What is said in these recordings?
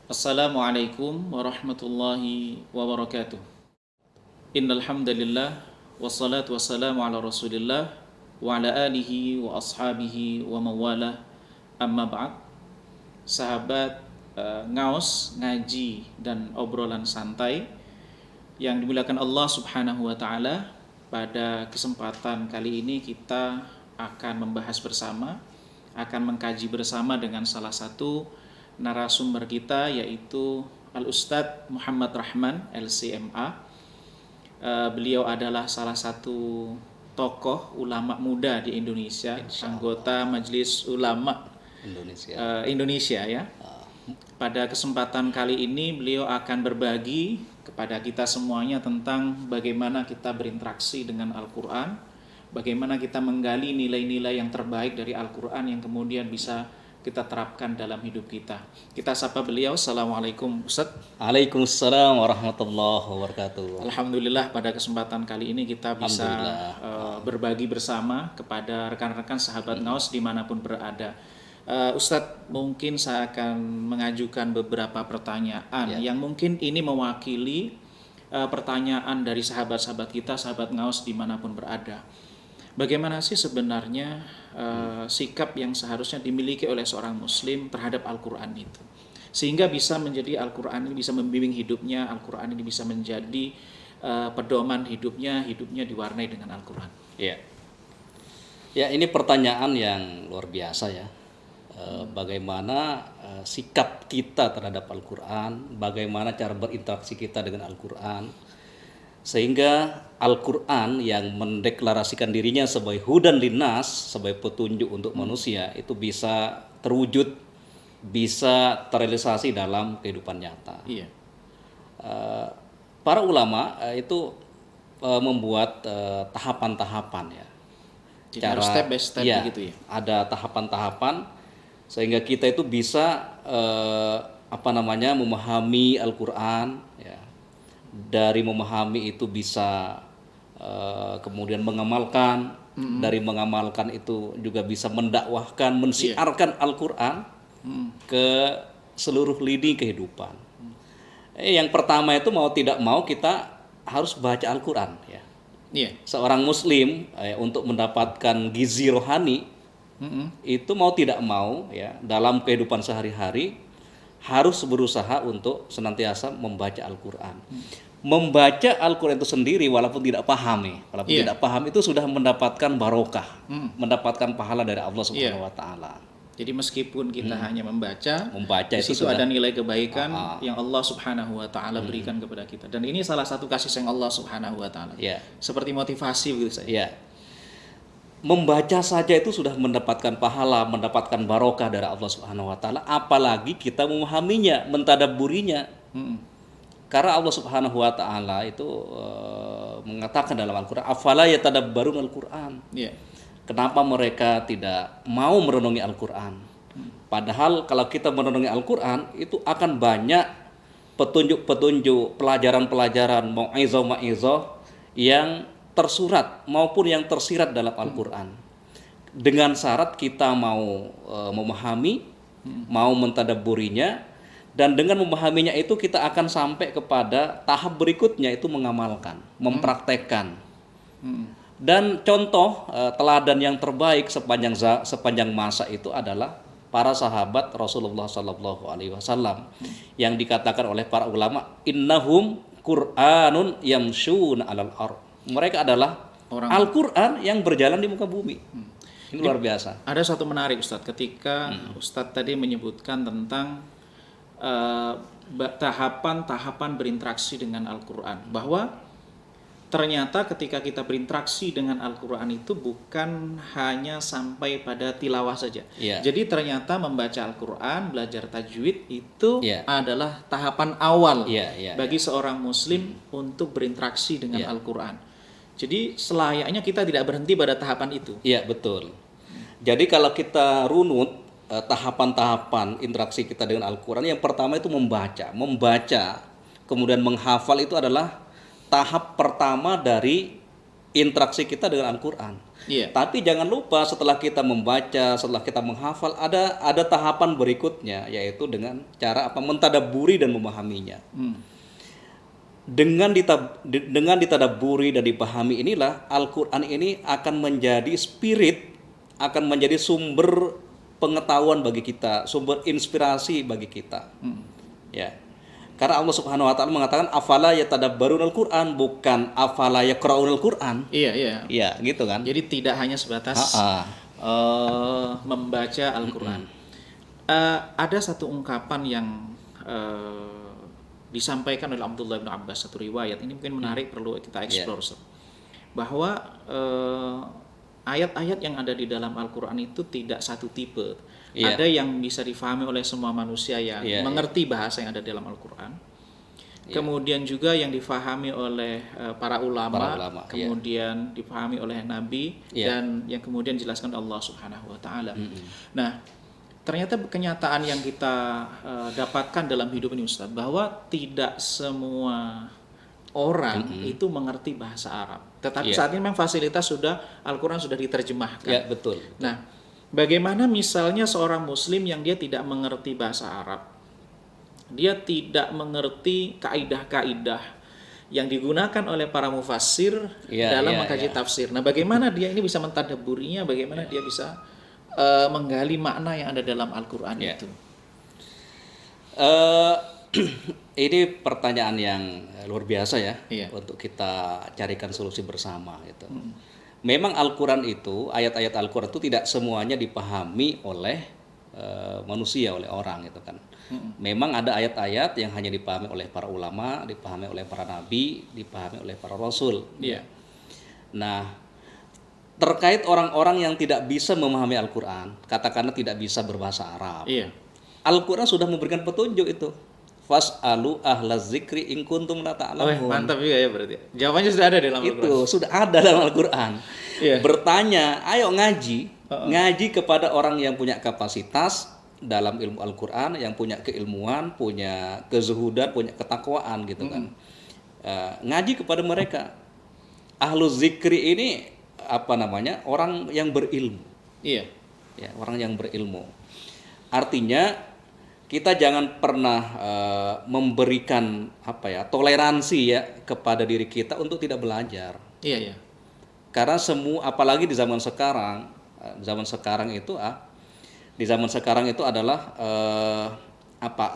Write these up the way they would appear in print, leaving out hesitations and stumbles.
Assalamualaikum warahmatullahi wabarakatuh. Innal hamdalillah wassalatu wassalamu ala Rasulillah wa ala alihi wa ashabihi wa mawalah. Amma ba'd. Sahabat ngaos, ngaji dan obrolan santai yang dimuliakan Allah Subhanahu wa taala, pada kesempatan kali ini kita akan membahas bersama, akan mengkaji bersama dengan salah satu narasumber kita, yaitu Al-Ustadz Muhammad Rahman LCMA. Beliau adalah salah satu tokoh ulama muda di Indonesia, anggota Majelis Ulama Indonesia ya. Pada kesempatan kali ini beliau akan berbagi kepada kita semuanya tentang bagaimana kita berinteraksi dengan Al-Quran, bagaimana kita menggali nilai-nilai yang terbaik dari Al-Quran yang kemudian bisa kita terapkan dalam hidup kita. Kita sapa beliau. Assalamualaikum Ustaz. Waalaikumsalam warahmatullahi wabarakatuh. Alhamdulillah pada kesempatan kali ini kita bisa berbagi bersama kepada rekan-rekan sahabat ngaos dimanapun berada. Ustadz, mungkin saya akan mengajukan beberapa pertanyaan yang mungkin ini mewakili pertanyaan dari sahabat-sahabat kita, sahabat ngaos dimanapun berada. Bagaimana sih sebenarnya sikap yang seharusnya dimiliki oleh seorang muslim terhadap Al-Quran itu, sehingga bisa menjadi Al-Quran ini bisa membimbing hidupnya, Al-Quran ini bisa menjadi pedoman hidupnya diwarnai dengan Al-Quran. Ya, ini pertanyaan yang luar biasa ya. Bagaimana sikap kita terhadap Al-Quran, bagaimana cara berinteraksi kita dengan Al-Quran, sehingga Al-Quran yang mendeklarasikan dirinya sebagai hudan linnas, sebagai petunjuk untuk manusia, itu bisa terwujud, bisa terrealisasi dalam kehidupan nyata. Para ulama itu membuat tahapan-tahapan ya. Jadi harus step by step begitu ya. Ada tahapan-tahapan sehingga kita itu bisa memahami Al-Quran ya. Dari memahami itu bisa kemudian mengamalkan, dari mengamalkan itu juga bisa mendakwahkan, mensiarkan Al-Quran ke seluruh lini kehidupan. Yang pertama itu mau tidak mau kita harus baca Al-Quran ya. Seorang muslim untuk mendapatkan gizi rohani itu mau tidak mau ya, dalam kehidupan sehari-hari harus berusaha untuk senantiasa membaca Al-Quran. Membaca Al-Quran itu sendiri walaupun tidak paham tidak paham itu sudah mendapatkan barokah, mendapatkan pahala dari Allah Subhanahu wa taala. Jadi meskipun kita hanya membaca di situ ada nilai kebaikan yang Allah Subhanahu wa taala berikan kepada kita. Dan ini salah satu kasih sayang Allah Subhanahu wa taala. Seperti motivasi begitu saja. Membaca saja itu sudah mendapatkan pahala, mendapatkan barokah dari Allah Subhanahu wa taala, apalagi kita memahaminya, mentadabburinya. Karena Allah Subhanahu wa taala itu mengatakan dalam Al-Qur'an, afala yatadabbarun Al-Qur'an. Kenapa mereka tidak mau merenungi Al-Qur'an? Padahal kalau kita merenungi Al-Qur'an itu akan banyak petunjuk-petunjuk, pelajaran-pelajaran, mau'izah yang tersurat maupun yang tersirat dalam Al-Quran. Dengan syarat kita mau memahami, mau mentadabburinya, dan dengan memahaminya itu kita akan sampai kepada tahap berikutnya, itu mengamalkan, mempraktekkan. Dan contoh teladan yang terbaik sepanjang masa itu adalah para sahabat Rasulullah SAW yang dikatakan oleh para ulama, innahum Qur'anun yamshuna 'alal ardh. Mereka adalah Al-Quran yang berjalan di muka bumi. Ini luar biasa. Ada satu menarik Ustadz, ketika Ustadz tadi menyebutkan tentang tahapan-tahapan berinteraksi dengan Al-Quran, bahwa ternyata ketika kita berinteraksi dengan Al-Quran itu bukan hanya sampai pada tilawah saja. Jadi ternyata membaca Al-Quran, belajar tajwid itu adalah tahapan awal bagi seorang muslim untuk berinteraksi dengan Al-Quran. Jadi selayaknya kita tidak berhenti pada tahapan itu. Iya, betul. Jadi kalau kita runut tahapan-tahapan interaksi kita dengan Al-Quran, yang pertama itu membaca, kemudian menghafal itu adalah tahap pertama dari interaksi kita dengan Al-Qur'an. Iya. Tapi jangan lupa setelah kita membaca, setelah kita menghafal, ada tahapan berikutnya, yaitu dengan cara mentadabburi dan memahaminya. Dengan ditadabburi dan dipahami inilah Al-Qur'an ini akan menjadi spirit, akan menjadi sumber pengetahuan bagi kita, sumber inspirasi bagi kita. Ya. Karena Allah Subhanahu wa taala mengatakan afala yatadabbarunal Qur'an, bukan afala yaqra'unal Qur'an. Iya, iya. Iya, gitu kan. Jadi tidak hanya sebatas membaca Al-Qur'an. Ada satu ungkapan yang disampaikan oleh Abdullah bin Abbas, satu riwayat. Ini mungkin menarik, perlu kita explore. Bahwa ayat-ayat yang ada di dalam Al-Qur'an itu tidak satu tipe. Ada yang bisa difahami oleh semua manusia yang mengerti bahasa yang ada dalam Al-Qur'an. Kemudian juga yang difahami oleh para ulama, kemudian difahami oleh Nabi, dan yang kemudian dijelaskan Allah Subhanahu wa taala. Nah, ternyata kenyataan yang kita dapatkan dalam hidup ini, Ustaz, bahwa tidak semua orang itu mengerti bahasa Arab. Tetapi saat ini memang fasilitas Al-Qur'an sudah diterjemahkan. Ya, betul. Nah, bagaimana misalnya seorang muslim yang dia tidak mengerti bahasa Arab, dia tidak mengerti kaidah-kaidah yang digunakan oleh para mufassir dalam mengkaji tafsir. Nah, bagaimana dia ini bisa mentadabburinya, bagaimana dia bisa menggali makna yang ada dalam Al-Qur'an itu? Ini pertanyaan yang luar biasa ya, untuk kita carikan solusi bersama gitu. Memang Al-Qur'an itu, ayat-ayat Al-Qur'an itu tidak semuanya dipahami oleh manusia, oleh orang gitu kan. Memang ada ayat-ayat yang hanya dipahami oleh para ulama, dipahami oleh para nabi, dipahami oleh para rasul. Nah, terkait orang-orang yang tidak bisa memahami Al-Qur'an, katakanlah tidak bisa berbahasa Arab. Al-Qur'an sudah memberikan petunjuk itu. Fas'alu ahlaz zikri in kuntum la ta'lamun. Mantap juga ya berarti. Jawabannya sudah ada dalam Al-Qur'an. Itu sudah ada dalam Al-Qur'an. Bertanya, ayo ngaji kepada orang yang punya kapasitas dalam ilmu Al-Qur'an, yang punya keilmuan, punya kezuhudan, punya ketakwaan gitu kan. Ngaji kepada mereka. Ahluz zikri ini orang yang berilmu. Ya, orang yang berilmu. Artinya kita jangan pernah memberikan toleransi ya kepada diri kita untuk tidak belajar. Karena apalagi di zaman sekarang itu adalah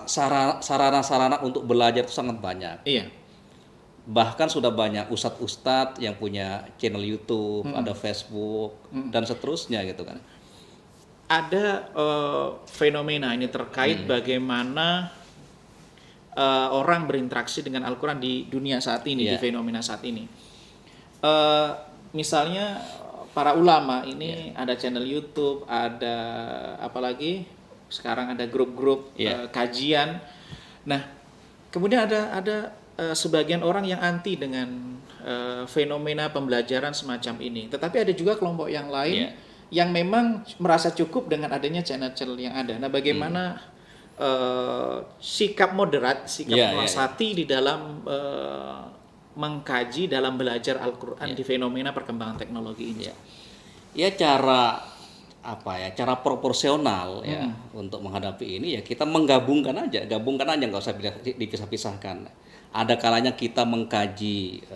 sarana-sarana untuk belajar itu sangat banyak. Bahkan sudah banyak ustadz-ustadz yang punya channel YouTube, ada Facebook dan seterusnya gitu kan. Ada fenomena ini terkait bagaimana orang berinteraksi dengan Al-Qur'an di dunia saat ini, di fenomena saat ini. Misalnya para ulama ini ada channel YouTube, ada apalagi sekarang ada grup-grup kajian. Nah, kemudian ada sebagian orang yang anti dengan fenomena pembelajaran semacam ini. Tetapi ada juga kelompok yang lain yang memang merasa cukup dengan adanya channel-channel yang ada. Nah, bagaimana sikap moderat, sikap wasati di dalam mengkaji, dalam belajar Al-Qur'an di fenomena perkembangan teknologi ini? Ya cara proporsional ya untuk menghadapi ini, ya kita gabungkan aja, nggak usah dipisah-pisahkan. Ada kalanya kita mengkaji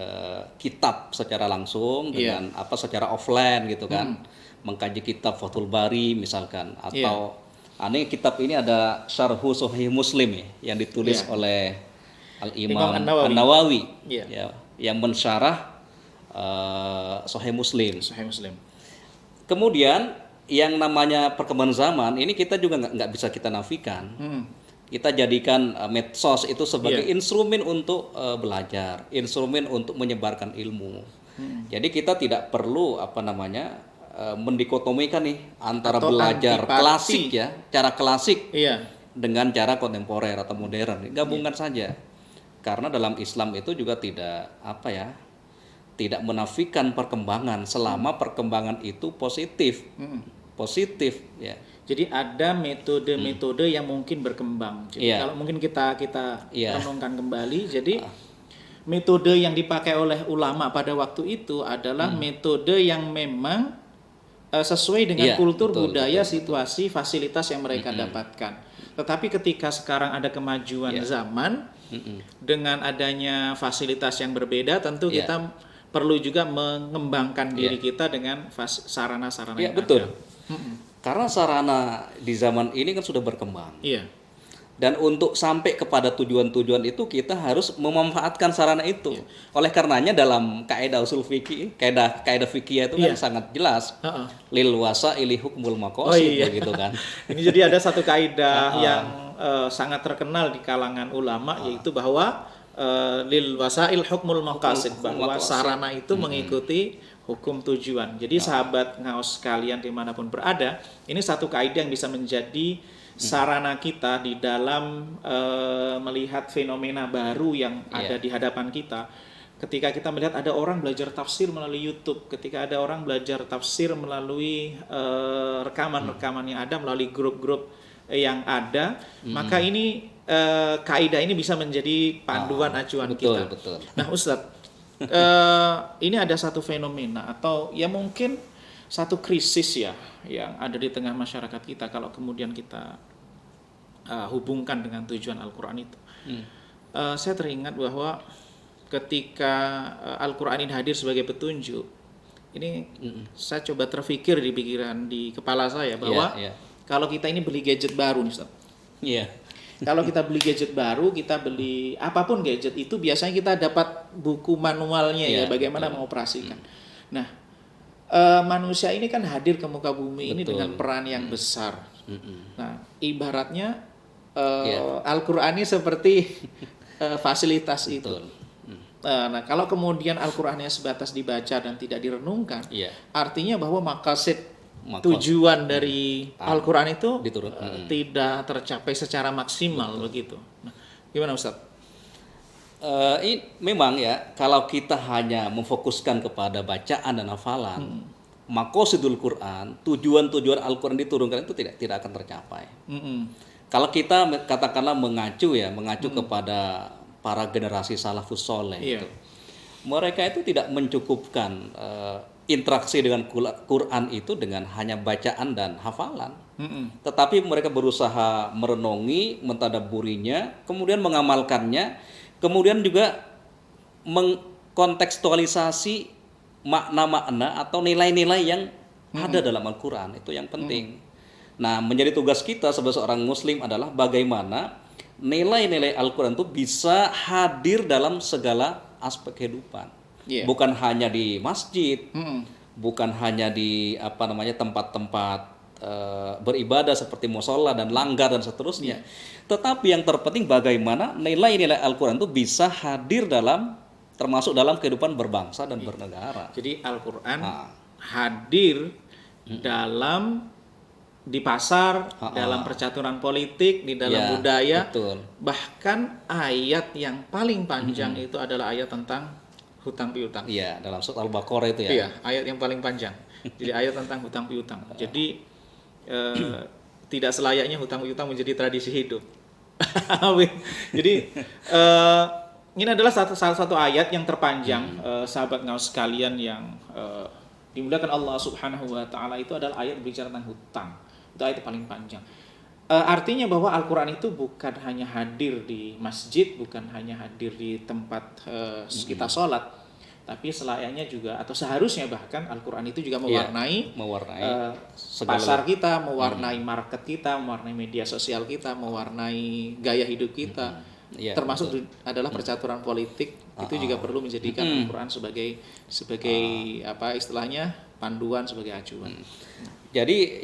kitab secara langsung dengan secara offline gitu kan. Mengkaji kitab Fathul Bari misalkan, atau kitab ini ada Syarhu Sahih Muslim yang ditulis oleh Al-Imam An-Nawawi yang mensyarah Sahih Muslim. Kemudian yang namanya perkembangan zaman ini kita juga nggak bisa kita nafikan. Kita jadikan medsos itu sebagai instrumen untuk belajar, instrumen untuk menyebarkan ilmu. Jadi kita tidak perlu mendikotomikan nih antara belajar klasik cara klasik dengan cara kontemporer atau modern. Gabungkan saja. Karena dalam Islam itu juga tidak tidak menafikan perkembangan selama perkembangan itu positif. Positif ya. Jadi ada metode-metode yang mungkin berkembang. Jadi kalau mungkin kita renungkan kembali, jadi metode yang dipakai oleh ulama pada waktu itu adalah metode yang memang sesuai dengan Iya, kultur, betul, budaya, betul. situasi, fasilitas yang mereka dapatkan. Tetapi ketika sekarang ada kemajuan Iya. zaman Mm-mm. dengan adanya fasilitas yang berbeda, tentu Iya. kita perlu juga mengembangkan diri Iya. kita dengan sarana-sarana Iya, yang betul. ada. Karena sarana di zaman ini kan sudah berkembang. Iya. Dan untuk sampai kepada tujuan-tujuan itu kita harus memanfaatkan sarana itu. Oleh karenanya dalam kaidah usul fikih, kaidah fikih itu kan Iya. sangat jelas. Heeh. Lil wasa ili hukmul Oh maqasid iya. begitu kan. Ini jadi ada satu kaidah yang sangat terkenal di kalangan ulama, yaitu bahwa lil wasail hukmul maqasid, bahwa maqasid. sarana itu mengikuti hukum tujuan. Jadi sahabat ngaos sekalian dimanapun berada, ini satu kaidah yang bisa menjadi sarana kita di dalam melihat fenomena baru yang ada di hadapan kita. Ketika kita melihat ada orang belajar tafsir melalui YouTube, ketika ada orang belajar tafsir melalui rekaman-rekaman yang ada, melalui grup-grup yang ada, maka ini kaidah ini bisa menjadi panduan acuan Betul, kita. betul. Nah, Ustadz, ini ada satu fenomena atau ya mungkin satu krisis ya yang ada di tengah masyarakat kita kalau kemudian kita hubungkan dengan tujuan Al-Quran itu. Saya teringat bahwa ketika Al-Quran ini hadir sebagai petunjuk, ini saya coba terfikir di pikiran, di kepala saya bahwa kalau kita ini beli gadget baru nih Ustaz. Iya. Kalau kita beli gadget baru, kita beli apapun gadget itu biasanya kita dapat buku manualnya ya bagaimana mengoperasikan. Nah, manusia ini kan hadir ke muka bumi ini dengan peran yang besar. Nah, ibaratnya Al-Quran ini seperti fasilitas itu. Nah, kalau kemudian Al-Qurannya sebatas dibaca dan tidak direnungkan, artinya bahwa maqasid tujuan dari Al-Quran itu tidak tercapai secara maksimal begitu. Nah, gimana Ustaz? Memang ya, kalau kita hanya memfokuskan kepada bacaan dan hafalan, maqasidul Quran, tujuan-tujuan Al-Quran diturunkan itu tidak akan tercapai. Kalau kita katakanlah mengacu kepada para generasi salafus soleh, gitu. Mereka itu tidak mencukupkan interaksi dengan Quran itu dengan hanya bacaan dan hafalan, tetapi mereka berusaha merenungi, mentadabburinya, kemudian mengamalkannya, kemudian juga mengkontekstualisasi makna-makna atau nilai-nilai yang ada dalam Al-Quran. Itu yang penting. Nah, menjadi tugas kita sebagai seorang muslim adalah bagaimana nilai-nilai Al-Quran itu bisa hadir dalam segala aspek kehidupan. Bukan hanya di masjid, bukan hanya di tempat-tempat beribadah seperti musola dan langgar dan seterusnya. Tetapi yang terpenting bagaimana nilai-nilai Al-Quran itu bisa hadir termasuk dalam kehidupan berbangsa dan bernegara. Jadi Al-Quran hadir di pasar, dalam percaturan politik, di dalam budaya. Betul. Bahkan ayat yang paling panjang itu adalah ayat tentang hutang piutang. Iya, dalam surat Al-Baqarah itu ya. Iya, ayat yang paling panjang. Jadi ayat tentang hutang piutang. Jadi tidak selayaknya hutang piutang menjadi tradisi hidup. Jadi ini adalah salah satu ayat yang terpanjang, sahabat ngaus sekalian yang dimuliakan Allah Subhanahu wa taala, itu adalah ayat berbicara tentang hutang. Itu ayat paling panjang. Artinya bahwa Al-Quran itu bukan hanya hadir di masjid, bukan hanya hadir di tempat kita sholat, tapi selayaknya juga atau seharusnya bahkan Al-Quran itu juga mewarnai pasar kita, mewarnai market kita, mewarnai media sosial kita, mewarnai gaya hidup kita, termasuk adalah percaturan politik. Itu juga perlu menjadikan Al-Quran sebagai istilahnya panduan, sebagai acuan. Jadi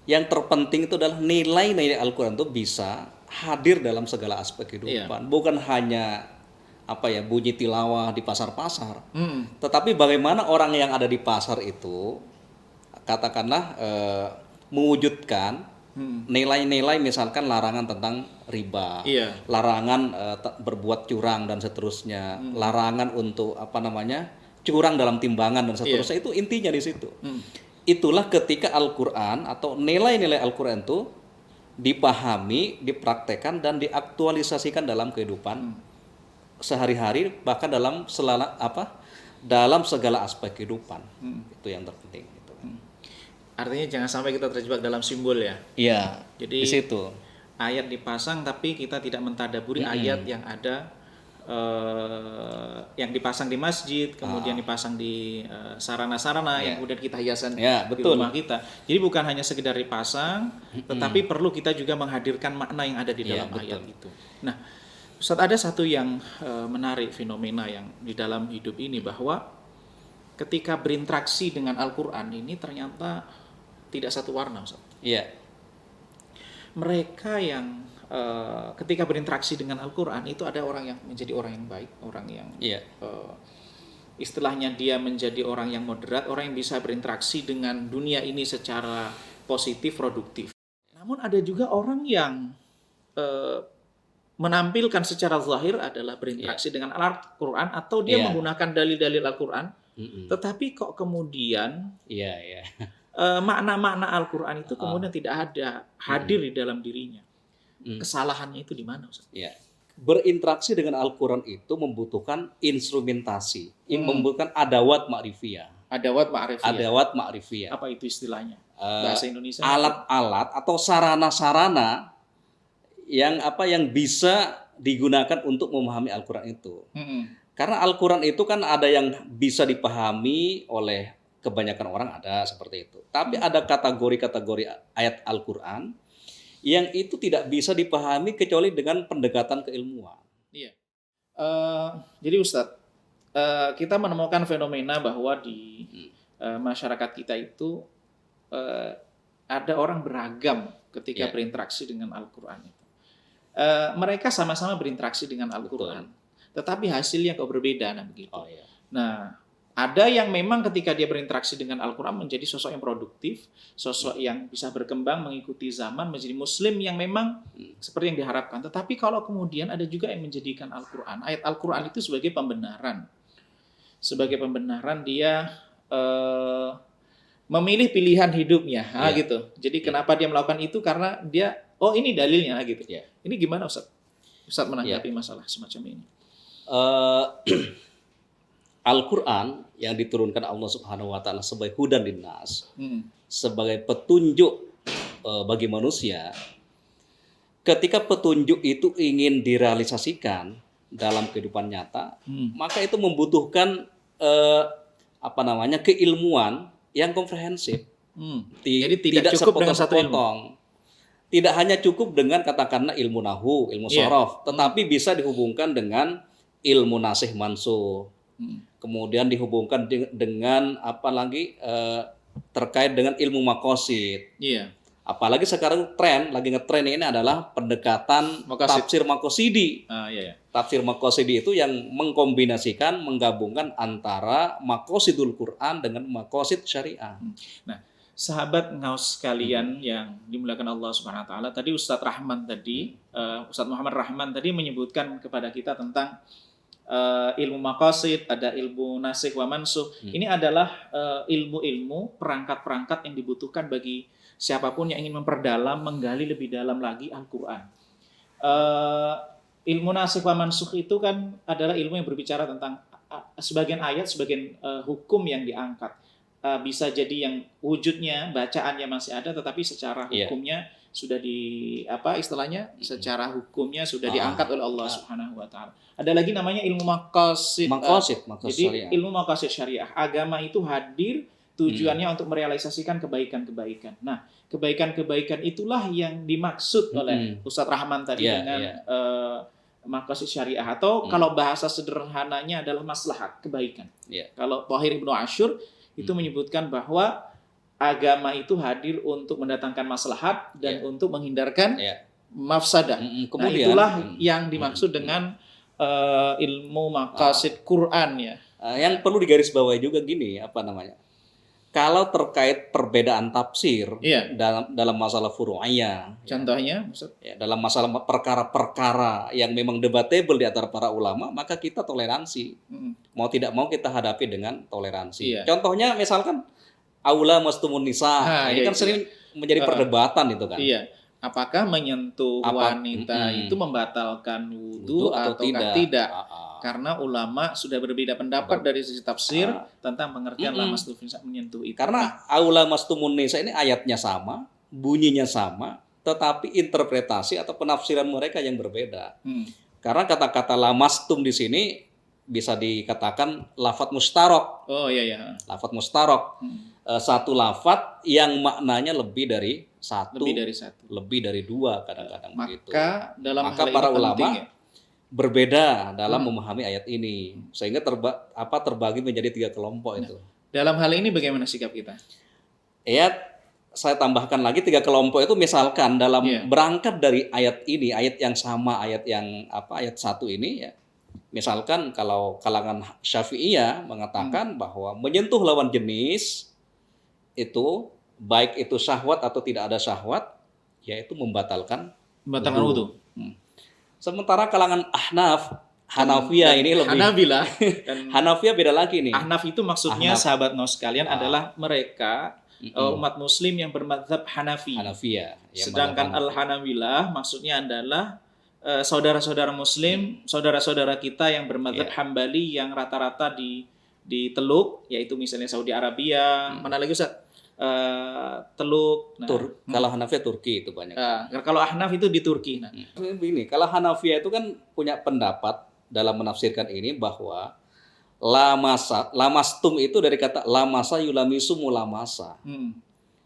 yang terpenting itu adalah nilai-nilai Al-Quran itu bisa hadir dalam segala aspek kehidupan, bukan hanya bunyi tilawah di pasar-pasar, tetapi bagaimana orang yang ada di pasar itu katakanlah mewujudkan nilai-nilai, misalkan larangan tentang riba, larangan berbuat curang dan seterusnya, larangan untuk curang dalam timbangan dan seterusnya. Itu intinya di situ. Itulah ketika Al-Quran atau nilai-nilai Al-Quran itu dipahami, dipraktekkan dan diaktualisasikan dalam kehidupan sehari-hari, bahkan dalam segala aspek kehidupan. Itu yang terpenting gitu. Artinya jangan sampai kita terjebak dalam simbol ya. Iya, Jadi di situ. ayat dipasang tapi kita tidak mentadaburi ayat yang ada, yang dipasang di masjid, kemudian dipasang di sarana-sarana yang kemudian kita hiasan Ya, di betul. rumah kita. Jadi bukan hanya sekedar dipasang, tetapi perlu kita juga menghadirkan makna yang ada di dalam ayat itu. Nah, Ustaz, ada satu yang menarik, fenomena yang di dalam hidup ini, bahwa ketika berinteraksi dengan Al-Quran ini ternyata tidak satu warna, Ustaz. Iya. Mereka yang ketika berinteraksi dengan Al-Quran itu ada orang yang menjadi orang yang baik, orang yang istilahnya dia menjadi orang yang moderat, orang yang bisa berinteraksi dengan dunia ini secara positif, produktif. Namun ada juga orang yang menampilkan secara zahir adalah berinteraksi dengan Al-Quran, atau dia menggunakan dalil-dalil Al-Quran, tetapi kok kemudian makna-makna Al-Quran itu kemudian tidak ada hadir di dalam dirinya. Kesalahannya itu di mana, Ustaz? Ya. Berinteraksi dengan Al-Quran itu membutuhkan instrumentasi, membutuhkan adawat ma'rifiyah. Adawat ma'rifiyah. Adawat ma'rifiyah. Apa itu istilahnya? Bahasa Indonesia. Alat-alat atau sarana-sarana yang bisa digunakan untuk memahami Al-Quran itu. Karena Al-Quran itu kan ada yang bisa dipahami oleh kebanyakan orang, ada seperti itu. Tapi ada kategori-kategori ayat Al-Quran yang itu tidak bisa dipahami kecuali dengan pendekatan keilmuan. Iya. Jadi Ustadz, kita menemukan fenomena bahwa di masyarakat kita itu ada orang beragam ketika berinteraksi dengan Al-Quran itu. Mereka sama-sama berinteraksi dengan Al-Quran, tetapi hasilnya kok berbeda, nah begitu. Nah, ada yang memang ketika dia berinteraksi dengan Al-Quran menjadi sosok yang produktif, sosok yang bisa berkembang mengikuti zaman, menjadi muslim yang memang seperti yang diharapkan. Tetapi kalau kemudian ada juga yang menjadikan Al-Quran, ayat Al-Quran itu sebagai pembenaran. Sebagai pembenaran dia memilih pilihan hidupnya, gitu. Jadi kenapa dia melakukan itu? Karena dia, ini dalilnya, gitu. Ini gimana, Ustaz? Ustaz menanggapi masalah semacam ini? Al-Quran yang diturunkan Allah Subhanahu wa taala sebagai hudan linnas, sebagai petunjuk bagi manusia. Ketika petunjuk itu ingin direalisasikan dalam kehidupan nyata, maka itu membutuhkan keilmuan yang komprehensif. Jadi tidak cukup dengan satu ilmu. Tidak hanya cukup dengan katakanlah ilmu nahu, ilmu sorof, tetapi bisa dihubungkan dengan ilmu nasih mansuh. Kemudian dihubungkan dengan terkait dengan ilmu makosid. Apalagi sekarang lagi ngetren ini adalah pendekatan tafsir makosidi. Tafsir makosidi itu yang mengkombinasikan, menggabungkan antara makosidul Quran dengan makosid syariah. Nah, sahabat ngaus sekalian yang dimuliakan Allah Subhanahu wa taala, tadi Ustadz Muhammad Rahman tadi menyebutkan kepada kita tentang ilmu maqasid, ada ilmu nasikh wa mansuh. Ini adalah ilmu-ilmu, perangkat-perangkat yang dibutuhkan bagi siapapun yang ingin memperdalam, menggali lebih dalam lagi Al-Quran. Ilmu nasikh wa mansuh itu kan adalah ilmu yang berbicara tentang sebagian ayat, sebagian hukum yang diangkat. Bisa jadi yang wujudnya, bacaannya masih ada, tetapi secara hukumnya sudah secara hukumnya sudah diangkat oleh Allah Subhanahu wa taala. Ada lagi namanya ilmu maqasid. Jadi ilmu maqasid syariah. Agama itu hadir tujuannya untuk merealisasikan kebaikan-kebaikan. Nah, kebaikan-kebaikan itulah yang dimaksud oleh Ustadz Rahman tadi dengan maqasid syariah, atau kalau bahasa sederhananya adalah maslahat, kebaikan. Kalau Thahir Ibnu Asyur itu menyebutkan bahwa agama itu hadir untuk mendatangkan maslahat dan untuk menghindarkan mafsadah. Nah, itulah yang dimaksud dengan ilmu maqasid Quran ya. Yang perlu digarisbawahi juga gini, kalau terkait perbedaan tafsir dalam masalah furu'iyah, contohnya dalam masalah perkara-perkara yang memang debatable di antara para ulama, maka kita toleransi. Mau tidak mau kita hadapi dengan toleransi. Contohnya misalkan aula mastumun nisa, ini kan sering menjadi perdebatan itu kan. Apakah menyentuh wanita itu membatalkan wudhu ataukah tidak? Karena ulama sudah berbeda pendapat dari sisi tafsir tentang pengertian lamastum menyentuh itu. Karena aula mastumun nisa ini ayatnya sama, bunyinya sama, tetapi interpretasi atau penafsiran mereka yang berbeda. Karena kata-kata lamastum di sini bisa dikatakan lafadz mustarok. Oh iya. Lafadz mustarok. Satu lafadz yang maknanya lebih dari satu, lebih dari dua kadang-kadang begitu. Maka para ulama berbeda dalam memahami ayat ini, sehingga terbagi menjadi 3 kelompok itu. Dalam hal ini bagaimana sikap kita? Saya tambahkan lagi 3 kelompok itu, misalkan dalam berangkat dari ayat ini, ayat yang sama, ayat 1 ini ya. Misalkan kalau kalangan Syafi'iyah mengatakan bahwa menyentuh lawan jenis itu baik itu syahwat atau tidak ada syahwat, yaitu membatalkan wudhu. Sementara kalangan Hanafiyah ini lebih Hanafiyah beda lagi nih. Ahnaf itu maksudnya sahabat Naus sekalian adalah mereka umat muslim yang bermadzhab Hanafiyah. Sedangkan Al-Hanabilah maksudnya adalah saudara-saudara muslim, saudara-saudara kita yang bermadzhab Hambali yang rata-rata di Teluk, yaitu misalnya Saudi Arabia, mana lagi Ustaz? Teluk. Kalau Hanafiyah Turki itu banyak. Kalau Ahnaf itu di Turki. Begini, kalau Hanafiyah itu kan punya pendapat dalam menafsirkan ini bahwa lamastum itu dari kata lamasa yulamisu mulamasa.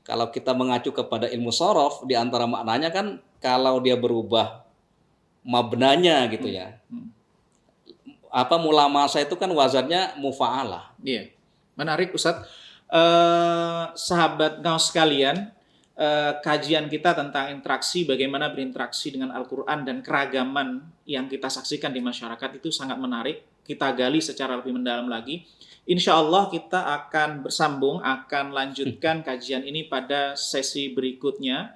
Kalau kita mengacu kepada ilmu shorof, di antara maknanya kan kalau dia berubah mabnanya gitu ya. Mulamasa itu kan wazannya mufa'alah. Iya. Menarik Ustadz. Sahabat Naus sekalian, kajian kita tentang interaksi, bagaimana berinteraksi dengan Al-Quran dan keragaman yang kita saksikan di masyarakat itu sangat menarik. Kita gali secara lebih mendalam lagi. Insya Allah kita akan bersambung, akan lanjutkan kajian ini pada sesi berikutnya.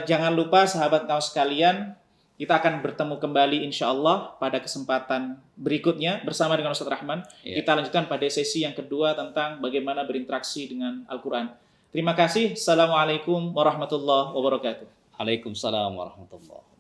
Jangan lupa sahabat Naus sekalian, kita akan bertemu kembali insya Allah pada kesempatan berikutnya bersama dengan Ustaz Rahman. Kita lanjutkan pada sesi yang kedua tentang bagaimana berinteraksi dengan Al-Quran. Terima kasih. Assalamualaikum warahmatullahi wabarakatuh. Waalaikumsalam warahmatullahi wabarakatuh.